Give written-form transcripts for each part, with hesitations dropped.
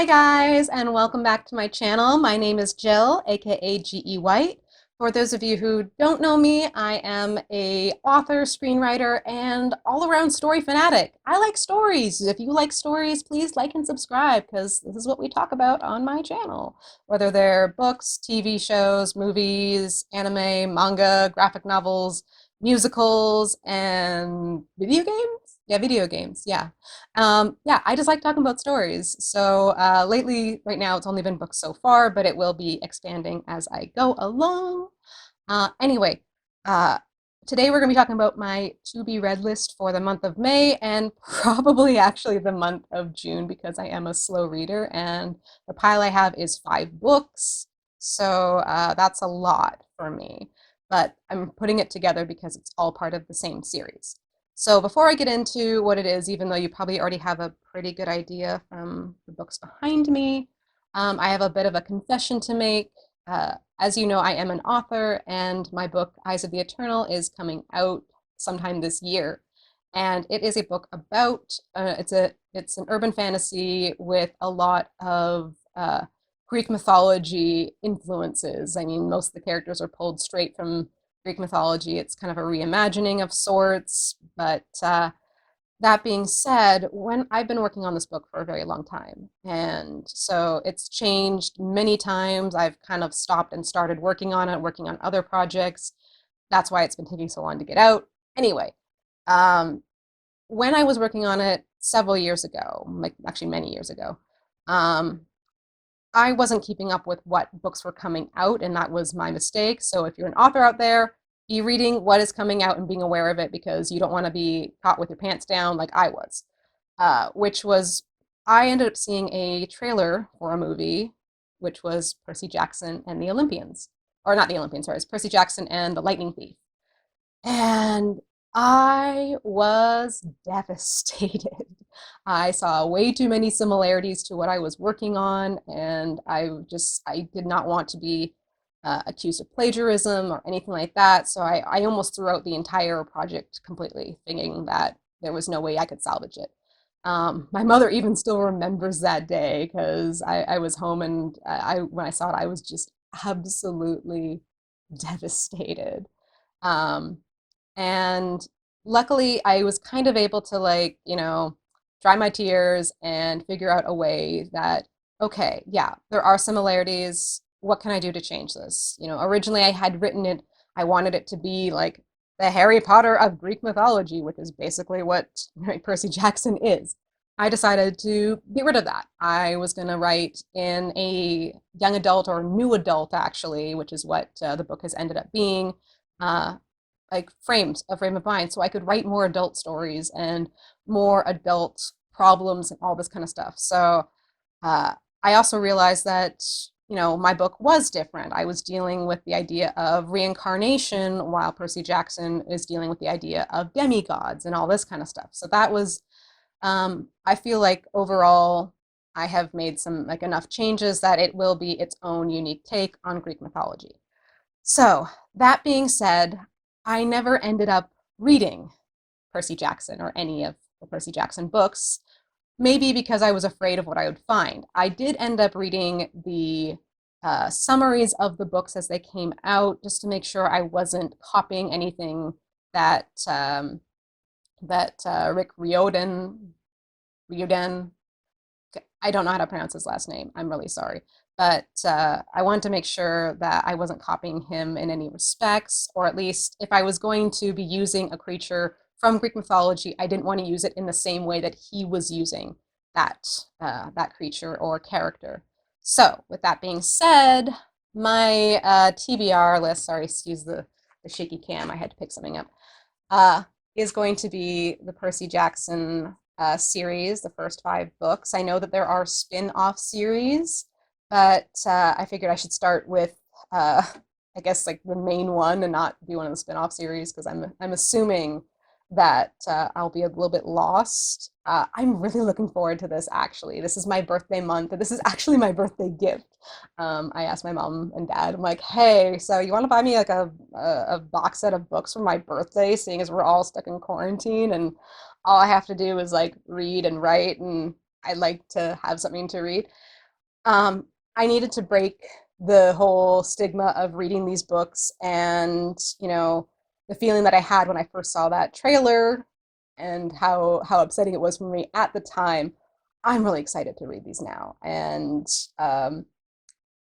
Hi guys, and welcome back to my channel. My name is Jill, aka GE White. For those of you who don't know me, I am a author, screenwriter, and all-around story fanatic. I like stories. If you like stories, please like and subscribe because this is what we talk about on my channel. Whether they're books, TV shows, movies, anime, manga, graphic novels, musicals, and video games? Yeah, video games. Yeah, I just like talking about stories. So lately, right now, it's only been books so far, but it will be expanding as I go along. Anyway, uh, today we're going to be talking about my to be read list for the month of May and probably actually the month of June because I am a slow reader and the pile I have is 5 books. So that's a lot for me, but I'm putting it together because it's all part of the same series. So before I get into what it is, even though you probably already have a pretty good idea from the books behind me, I have a bit of a confession to make. As you know, I am an author, and my book, Eyes of the Eternal, is coming out sometime this year. And it is a book about, it's an urban fantasy with a lot of Greek mythology influences. I mean, most of the characters are pulled straight from Greek mythology. It's kind of a reimagining of sorts, but that being said, when I've been working on this book for a very long time, and so it's changed many times. I've kind of stopped and started working on it, working on other projects. That's why it's been taking so long to get out. Anyway, um, when I was working on it several years ago, like actually many years ago, um, I wasn't keeping up with what books were coming out, and that was my mistake. So if you're an author out there, be reading what is coming out and being aware of it because you don't want to be caught with your pants down like I was. Which was, I ended up seeing a trailer for a movie, which was Percy Jackson and the Olympians. Or not the Olympians, sorry, it's Percy Jackson and the Lightning Thief. And I was devastated. I saw way too many similarities to what I was working on, and I did not want to be accused of plagiarism or anything like that. So I almost threw out the entire project completely, thinking that there was no way I could salvage it. My mother even still remembers that day because I was home and when I saw it, I was just absolutely devastated. Um, and luckily, I was kind of able to dry my tears and figure out a way that, okay, yeah, there are similarities. What can I do to change this? Originally I had written it, I wanted it to be like the Harry Potter of Greek mythology, which is basically what Percy Jackson is. I decided to get rid of that. I was going to write in a young adult or new adult, actually, which is what the book has ended up being. Uh, like a frame of mind, so I could write more adult stories and more adult problems and all this kind of stuff. So I also realized that my book was different. I was dealing with the idea of reincarnation while Percy Jackson is dealing with the idea of demigods and all this kind of stuff. So that was I feel like overall I have made some enough changes that it will be its own unique take on Greek mythology. So, that being said, I never ended up reading Percy Jackson or any of the Percy Jackson books, maybe because I was afraid of what I would find. I did end up reading the summaries of the books as they came out just to make sure I wasn't copying anything that Rick Riordan, I don't know how to pronounce his last name. I'm really sorry. But I wanted to make sure that I wasn't copying him in any respects, or at least if I was going to be using a creature from Greek mythology, I didn't want to use it in the same way that he was using that creature or character. So, with that being said, my TBR list, sorry, excuse the shaky cam, I had to pick something up, is going to be the Percy Jackson series, the first 5 books. I know that there are spin-off series, but I figured I should start with, I guess, like the main one and not do one of the spin-off series because I'm assuming that I'll be a little bit lost. I'm really looking forward to this, actually. This is my birthday month, and this is actually my birthday gift. I asked my mom and dad, I'm like, hey, so you want to buy me like a box set of books for my birthday, seeing as we're all stuck in quarantine and all I have to do is like read and write and I like to have something to read. I needed to break the whole stigma of reading these books and, the feeling that I had when I first saw that trailer and how upsetting it was for me at the time. I'm really excited to read these now. And um,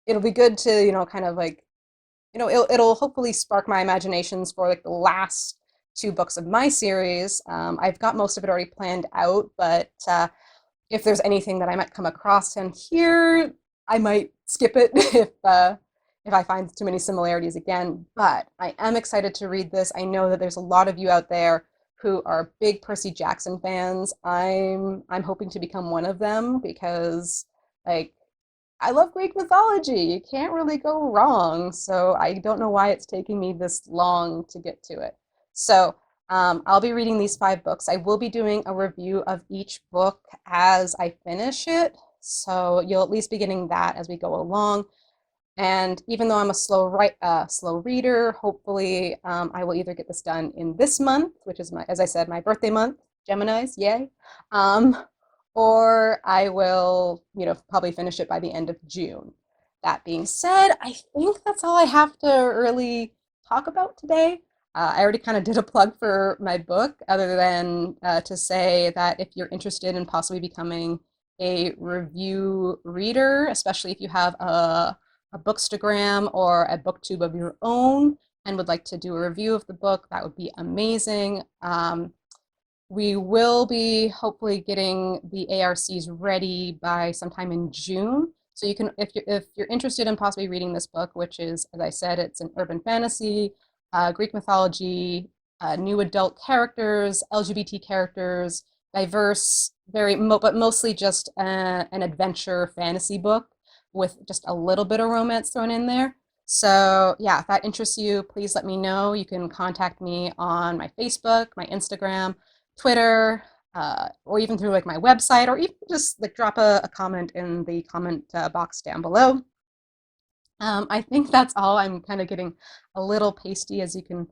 it'll be good to, kind of like, it'll hopefully spark my imaginations for like the last two books of my series. I've got most of it already planned out, but if there's anything that I might come across in here, I might skip it if I find too many similarities again. But I am excited to read this. I know that there's a lot of you out there who are big Percy Jackson fans. I'm hoping to become one of them because like I love Greek mythology. You can't really go wrong. So I don't know why it's taking me this long to get to it. So I'll be reading these five books. I will be doing a review of each book as I finish it. So you'll at least be getting that as we go along. And even though I'm a slow reader, hopefully I will either get this done in this month, which is my, as I said, my birthday month, Gemini's, yay, um, or I will, probably finish it by the end of June. That being said, I think that's all I have to really talk about today. I already kind of did a plug for my book, other than to say that if you're interested in possibly becoming a review reader, especially if you have a bookstagram or a booktube of your own and would like to do a review of the book, that would be amazing. We will be hopefully getting the ARCs ready by sometime in June. So you can, if you're interested in possibly reading this book, which is, as I said, it's an urban fantasy, Greek mythology, new adult characters, LGBT characters, diverse, but mostly just an adventure fantasy book with just a little bit of romance thrown in there. So yeah, if that interests you, please let me know. You can contact me on my Facebook, my Instagram, Twitter, or even through like my website, or even just like drop a comment in the comment box down below. I think that's all. I'm kind of getting a little pasty, as you can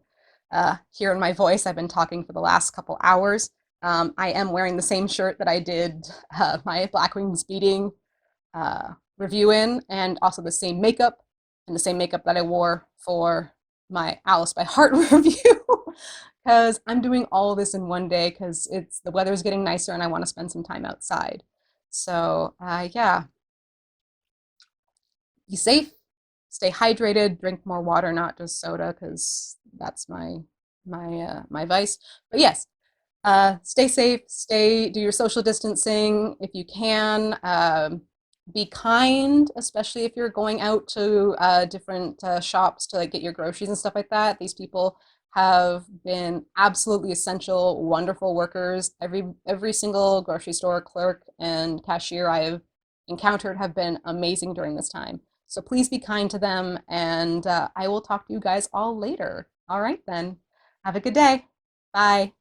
hear in my voice. I've been talking for the last couple hours. I am wearing the same shirt that I did my Black Wings Beating review in, and also the same makeup, and the same makeup that I wore for my Alice by Heart review, because I'm doing all of this in one day because the weather's getting nicer and I want to spend some time outside. So yeah, be safe, stay hydrated, drink more water, not just soda, because that's my vice. But yes, stay safe, do your social distancing if you can. Be kind, especially if you're going out to different shops to like get your groceries and stuff like that. These people have been absolutely essential, wonderful workers. Every single grocery store clerk and cashier I have encountered have been amazing during this time. So please be kind to them, and I will talk to you guys all later. All right then. Have a good day. Bye.